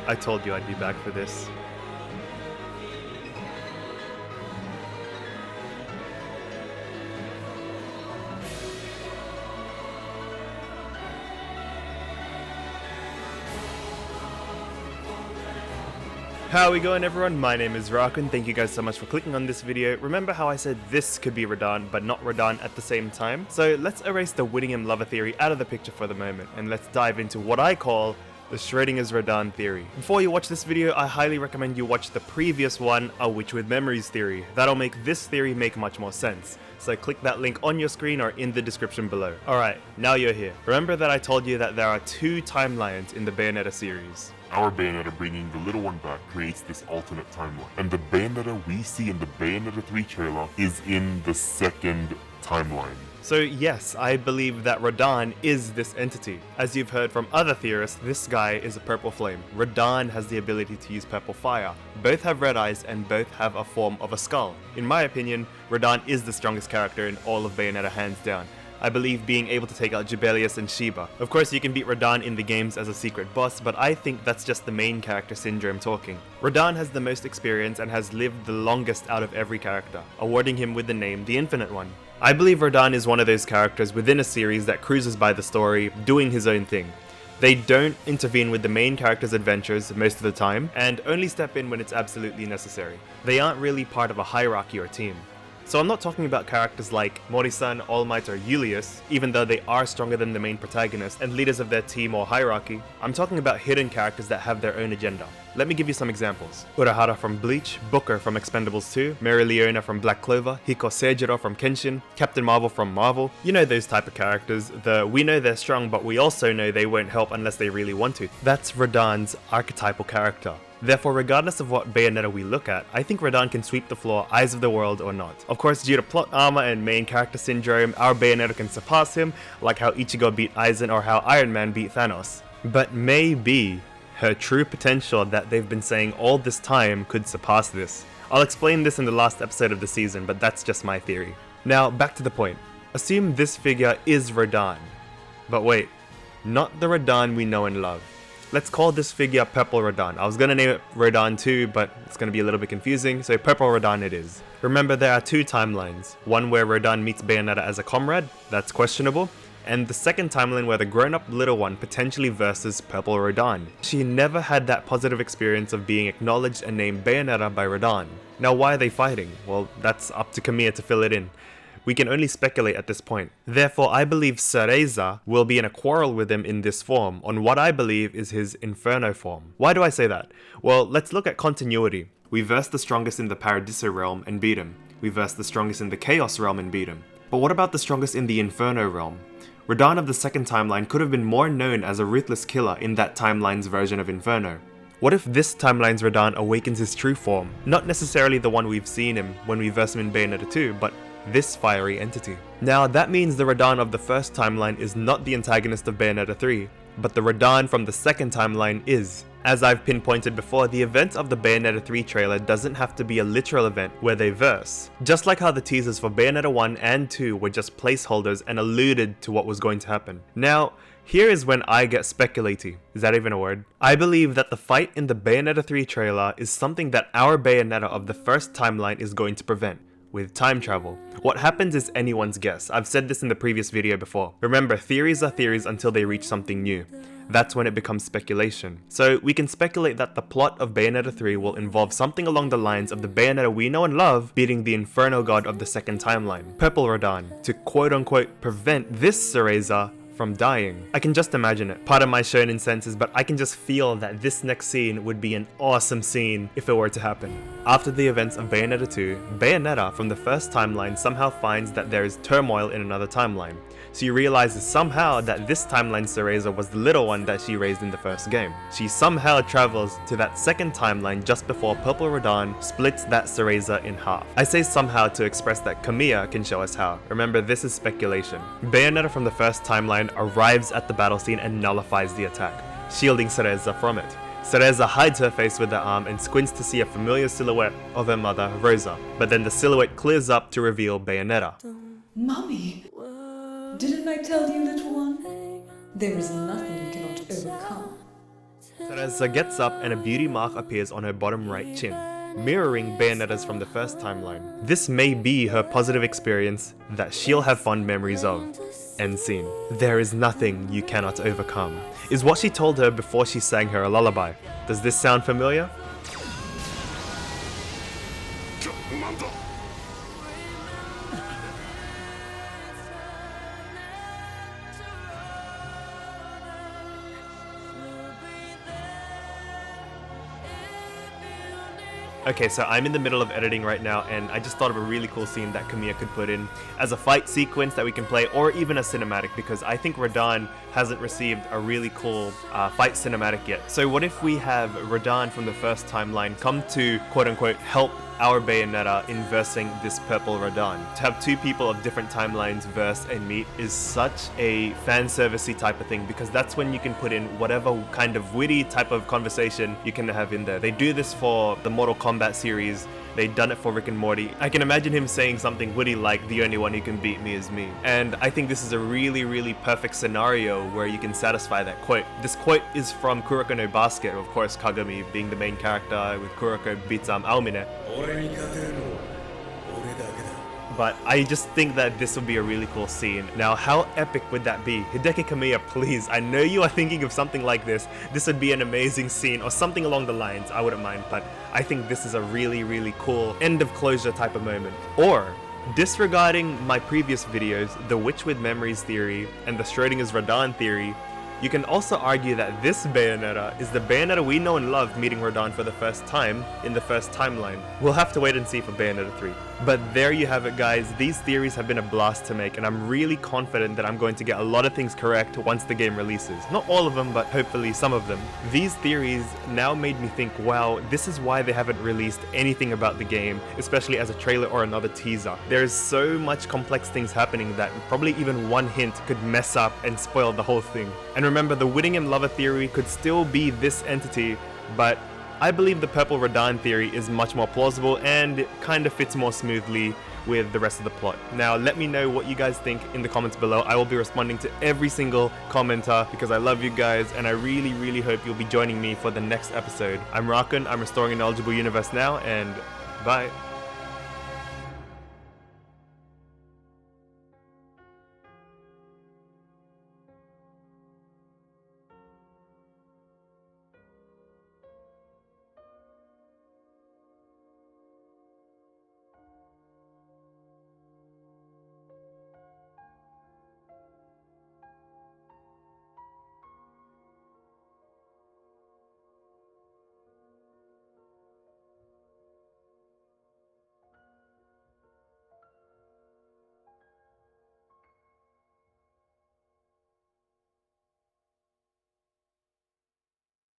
I told you I'd be back for this. How are we going, everyone? My name is Rakunx. Thank you guys so much for clicking on this video. Remember how I said this could be Rodin, but not Rodin at the same time? So let's erase the Whittingham lover theory out of the picture for the moment, and let's dive into what I call the Schrödinger's Rodin theory. Before you watch this video, I highly recommend you watch the previous one, A Witch with Memories theory. That'll make this theory make much more sense. So click that link on your screen or in the description below. Alright, now you're here. Remember that I told you that there are two timelines in the Bayonetta series. Our Bayonetta bringing the little one back creates this alternate timeline. And the Bayonetta we see in the Bayonetta 3 trailer is in the second timeline. So yes, I believe that Rodin is this entity. As you've heard from other theorists, this guy is a purple flame. Rodin has the ability to use purple fire. Both have red eyes and both have a form of a skull. In my opinion, Rodin is the strongest character in all of Bayonetta hands down. I believe being able to take out Jubelius and Shiba. Of course, you can beat Rodin in the games as a secret boss, but I think that's just the main character syndrome talking. Rodin has the most experience and has lived the longest out of every character, awarding him with the name the Infinite One. I believe Rodin is one of those characters within a series that cruises by the story, doing his own thing. They don't intervene with the main character's adventures most of the time, and only step in when it's absolutely necessary. They aren't really part of a hierarchy or team. So I'm not talking about characters like Mori-san, All Might, or Julius, even though they are stronger than the main protagonist and leaders of their team or hierarchy. I'm talking about hidden characters that have their own agenda. Let me give you some examples. Urahara from Bleach, Booker from Expendables 2, Mary Leona from Black Clover, Hiko Seijiro from Kenshin, Captain Marvel from Marvel. You know those type of characters. We know they're strong, but we also know they won't help unless they really want to. That's Rodin's archetypal character. Therefore, regardless of what Bayonetta we look at, I think Rodin can sweep the floor, eyes of the world or not. Of course, due to plot armor and main character syndrome, our Bayonetta can surpass him, like how Ichigo beat Aizen or how Iron Man beat Thanos. But maybe her true potential that they've been saying all this time could surpass this. I'll explain this in the last episode of the season, but that's just my theory. Now, back to the point. Assume this figure is Rodin. But wait, not the Rodin we know and love. Let's call this figure Purple Rodin. I was gonna name it Rodin 2, but it's gonna be a little bit confusing, so Purple Rodin it is. Remember, there are two timelines. One where Rodin meets Bayonetta as a comrade, that's questionable, and the second timeline where the grown-up little one potentially versus Purple Rodin. She never had that positive experience of being acknowledged and named Bayonetta by Rodin. Now why are they fighting? Well, that's up to Kamiya to fill it in. We can only speculate at this point. Therefore, I believe Cereza will be in a quarrel with him in this form, on what I believe is his Inferno form. Why do I say that? Well, let's look at continuity. We versed the strongest in the Paradiso realm and beat him. We versed the strongest in the Chaos realm and beat him. But what about the strongest in the Inferno realm? Rodin of the second timeline could have been more known as a ruthless killer in that timeline's version of Inferno. What if this timeline's Rodin awakens his true form? Not necessarily the one we've seen him when we versed him in Bayonetta 2, but this fiery entity. Now that means the Rodin of the first timeline is not the antagonist of Bayonetta 3, but the Rodin from the second timeline is. As I've pinpointed before, the event of the Bayonetta 3 trailer doesn't have to be a literal event where they verse. Just like how the teasers for Bayonetta 1 and 2 were just placeholders and alluded to what was going to happen. Now, here is when I get speculaty. Is that even a word? I believe that the fight in the Bayonetta 3 trailer is something that our Bayonetta of the first timeline is going to prevent. With time travel. What happens is anyone's guess. I've said this in the previous video before. Remember, theories are theories until they reach something new. That's when it becomes speculation. So we can speculate that the plot of Bayonetta 3 will involve something along the lines of the Bayonetta we know and love beating the Inferno god of the second timeline, Purple Rodin, to quote-unquote prevent this Cereza from dying. I can just imagine it. Part of my shonen senses, but I can just feel that this next scene would be an awesome scene if it were to happen. After the events of Bayonetta 2, Bayonetta from the first timeline somehow finds that there is turmoil in another timeline. She realizes somehow that this timeline's Cereza was the little one that she raised in the first game. She somehow travels to that second timeline just before Purple Rodin splits that Cereza in half. I say somehow to express that Kamiya can show us how. Remember, this is speculation. Bayonetta from the first timeline arrives at the battle scene and nullifies the attack, shielding Cereza from it. Cereza hides her face with her arm and squints to see a familiar silhouette of her mother, Rosa, but then the silhouette clears up to reveal Bayonetta. Mummy, didn't I tell you, little one? There is nothing you cannot overcome. Teresa gets up and a beauty mark appears on her bottom right chin, mirroring Bayonetta's from the first timeline. This may be her positive experience that she'll have fond memories of. End scene. There is nothing you cannot overcome, is what she told her before she sang her a lullaby. Does this sound familiar? Okay, so I'm in the middle of editing right now, and I just thought of a really cool scene that Kamiya could put in as a fight sequence that we can play, or even a cinematic, because I think Rodin hasn't received a really cool fight cinematic yet. So what if we have Rodin from the first timeline come to quote-unquote help our Bayonetta in versing this purple Rodin? To have two people of different timelines verse and meet is such a fan servicey type of thing, because that's when you can put in whatever kind of witty type of conversation you can have in there. They do this for the Mortal Kombat series. They've done it for Rick and Morty. I can imagine him saying something witty like, "The only one who can beat me is me." And I think this is a really, really perfect scenario where you can satisfy that quote. This quote is from Kuroko No Basuke, of course Kagami being the main character, with Kuroko beats Aomine. But I just think that this would be a really cool scene. Now, how epic would that be? Hideki Kamiya, please, I know you are thinking of something like this. This would be an amazing scene, or something along the lines, I wouldn't mind, but I think this is a really, really cool end of closure type of moment. Or, disregarding my previous videos, the Witch with Memories theory and the Schrödinger's Rodin theory, you can also argue that this Bayonetta is the Bayonetta we know and love meeting Rodin for the first time in the first timeline. We'll have to wait and see for Bayonetta 3. But there you have it, guys. These theories have been a blast to make, and I'm really confident that I'm going to get a lot of things correct once the game releases. Not all of them, but hopefully some of them. These theories now made me think, wow, this is why they haven't released anything about the game, especially as a trailer or another teaser. There's so much complex things happening that probably even one hint could mess up and spoil the whole thing. And remember, the Whittingham lover theory could still be this entity, but I believe the purple Rodin theory is much more plausible and it kind of fits more smoothly with the rest of the plot. Now, let me know what you guys think in the comments below. I will be responding to every single commenter because I love you guys, and I really, really hope you'll be joining me for the next episode. I'm Rakunx, I'm restoring a knowledgeable universe now, and bye.